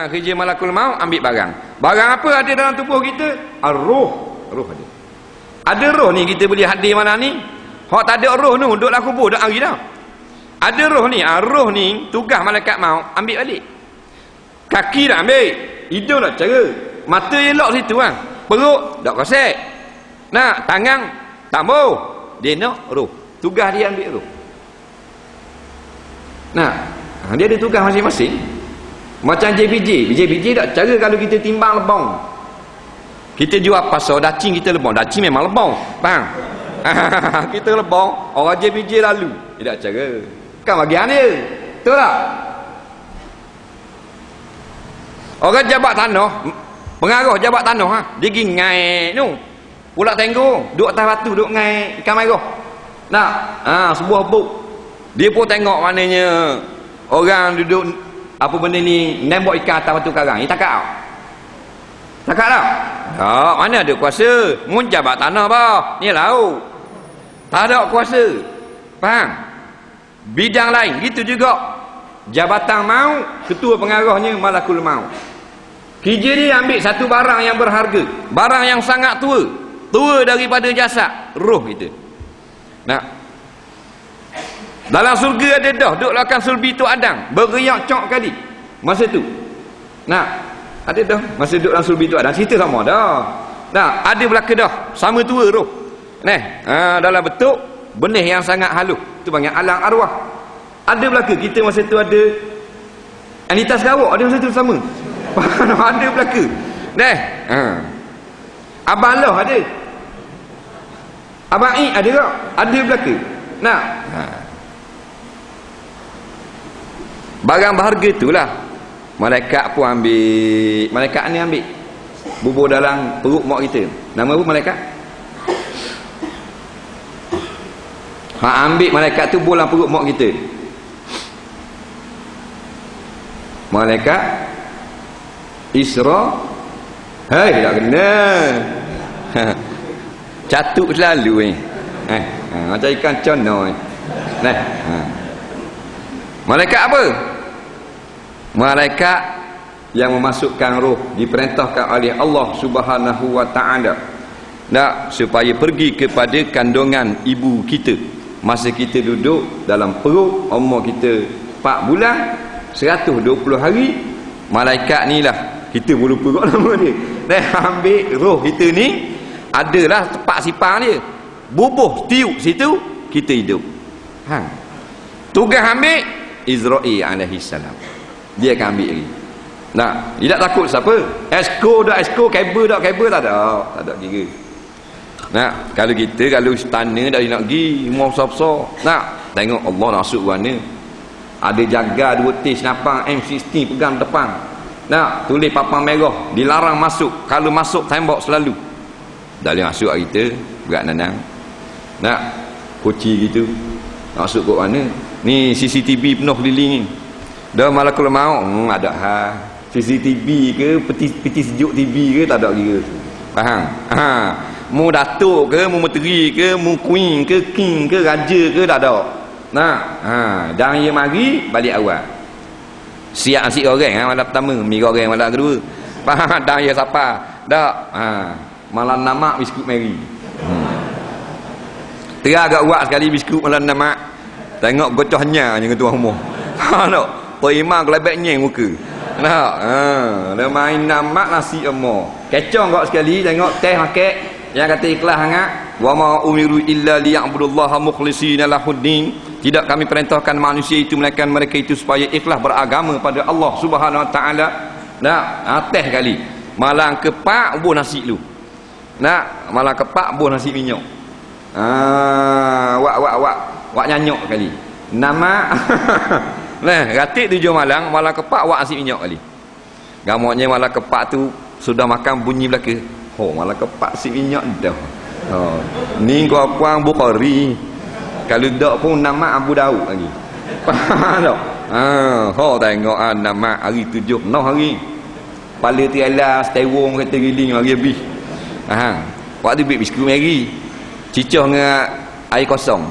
kerja malakul maut, ambil barang. Barang apa ada dalam tubuh kita? Ar-ruh. Ruh ada. Ada roh ni kita boleh hadir mana ni? Hak tak ada roh ni duduklah kubur dak hari dah. Ada roh ni, roh ni tugas malaikat maut ambil balik. Kaki dah ambil, hidung dah cara, mata elok situ kan. Perut dak kosek. Nah, tangan tambah. Dia nak roh. Tugas dia ambil roh. Nah, dia ada tugas masing-masing. Macam JPJ tak cara kalau kita timbang lebong. Kita jual pasar dacing kita lebong. Dacing memang lebong. Faham? Kita lebong, orang JPJ lalu. Dia tak cara. Kan bagian dia. Betul tak? Orang jabat tanah, pengaruh jabat tanah dia pergi ngai tu. Pulak tenggo, duduk atas batu, duduk ngai ikan merah. Nak, sebuah buk. Dia pun tengok maknanya orang duduk apa benda ni nembok ikan atas batu karang. Ini takak tak? Takak tak? Tak, mana ada kuasa. Mun jabat tanah bah, ni laut. Tak ada kuasa. Faham? Bidang lain gitu juga. Jabatan maut, ketua pengarahnya malakul maut. Kerja dia ambil satu barang yang berharga, barang yang sangat tua daripada jasad, roh kita. Nah, dalam surga ada dah duduk lakan sulbi tu Adam, beriak cok kali masa tu. Nah, ada dah masa duduk dalam sulbi tu Adam, cerita sama dah. Nah, ada belaka dah sama tua roh. Dalam bentuk benih yang sangat halus, tu panggil alam arwah. Ada belaka kita masa tu ada entitas gawak, ada masa tu sama. Ada belaka. Abang Allah ada. Abang I ada tak? Ada belaka. Nah. Barang berharga itulah malaikat pun ambil. Malaikat ni ambil. Bubur dalam perut mak kita. Nama apa malaikat? Ambil malaikat tu bolang perut mak kita. Malaikat Isra. Hai, tak kena. Catuk selalu macam ikan cono Malaikat apa? Malaikat yang memasukkan roh, diperintahkan oleh Allah Subhanahu wa taala supaya pergi kepada kandungan ibu kita. Masa kita duduk dalam perut umur kita 4 bulan 120 hari, malaikat ni lah, kita pun lupa kot nama dia. Dia ambil roh kita ni, adalah tempat sipang dia. Bubuh tiup situ, kita hidup. Tugas ambil Israel alaihi salam. Dia akan ambil lagi. Nah, dia tak takut siapa? Esko kabel tak ada kira. Nah, kalau kita kalau istana dah nak pergi rumah besar-besar, nak tengok Allah masuk mana. Ada jaga 2 tis napang M16 pegang depan. Nak tulis papan merah, dilarang masuk. Kalau masuk tembak selalu. Dah boleh masuk kita, berat nanang. Nak koci gitu. Masuk kat mana? Ni CCTV penuh keliling ni. Dah malakul maut, ada CCTV ke peti sejuk TV ke tak ada kira. Faham? Mu datuk ke, mu menteri ke, mu queen ke, king ke, raja ke, tak ada. Nah, dan dia mari balik awal. Siap nasi goreng malam pertama, mi goreng malam kedua. Faham? Dan dia siapa? Tak. Malam namak biskut Mary. Terang agak uak sekali biskut malam namak. Tengok gocohnya je ketua rumah. Tak. Tok imam kelebeknya muka. Nak. Dia main namak nasi emor. Kecong kau sekali tengok teh makan yang kata ikhlas sangat. Wa ma umiru illa liya'budullaha mukhlishina lahuddin. Tidak kami perintahkan manusia itu melainkan mereka itu supaya ikhlas beragama pada Allah Subhanahu wa taala. Nak, teh kali. Malang kepak buah nasi lu. Nak, malang kepak buah nasi minyak. Wak nyanyok kali. Nama ratik 7 malang kepak wak nasi minyak kali. Gamuknya malang kepak tu sudah makan bunyi belaka. Malang kepak nasi minyak dah. Ni gua puang Bukhari. Kalau tak pun nama Abu Daud lagi. Faham tak? Tengok nama hari 7 hari. Kepala tiala stewong kata giling hari habis. Waktu bik biskut Mary. Cicah dengan air kosong.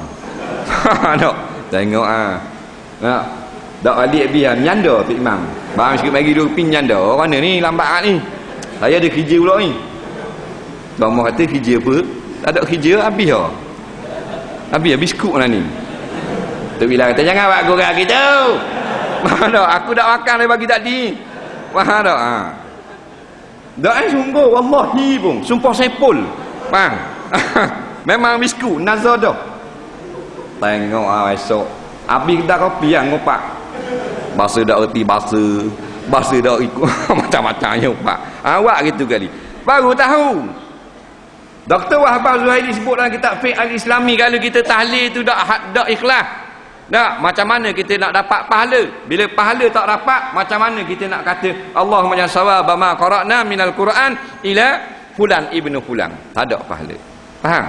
Tak? Tengok tak balik habis nyanda tu imam. Bang sikit bagi 2 pinjan dah. Mana ni lambat ni? Saya ada kerja pula ni. Bang mau kata kerja apa? Tak ada kerja habis dah. Habis skop lah ni. Tok Bilal kata jangan buat korang gitu. Faham tak? Aku dah makan dah bagi tadi. Faham tak? Ha. Dak sungguh wallahi pun. Sumpah sepul. Faham? Memang misku nazar dah. Tengok esok. Habis dah kopi yang ngopak. Bahasa dak erti bahasa dak ikut macam-macamnya pak. Awak gitu kali. Baru tahu. Dr. Wahbah Zuhairi sebut dalam kitab Fiqh Al-Islami kalau kita tahlil tu dak ikhlas. Tak, macam mana kita nak dapat pahala? Bila pahala tak dapat, macam mana kita nak kata Allahumma ya sawaba ma qara'na minal Quran ila fulan ibnu fulan. Tak ada pahala. Faham?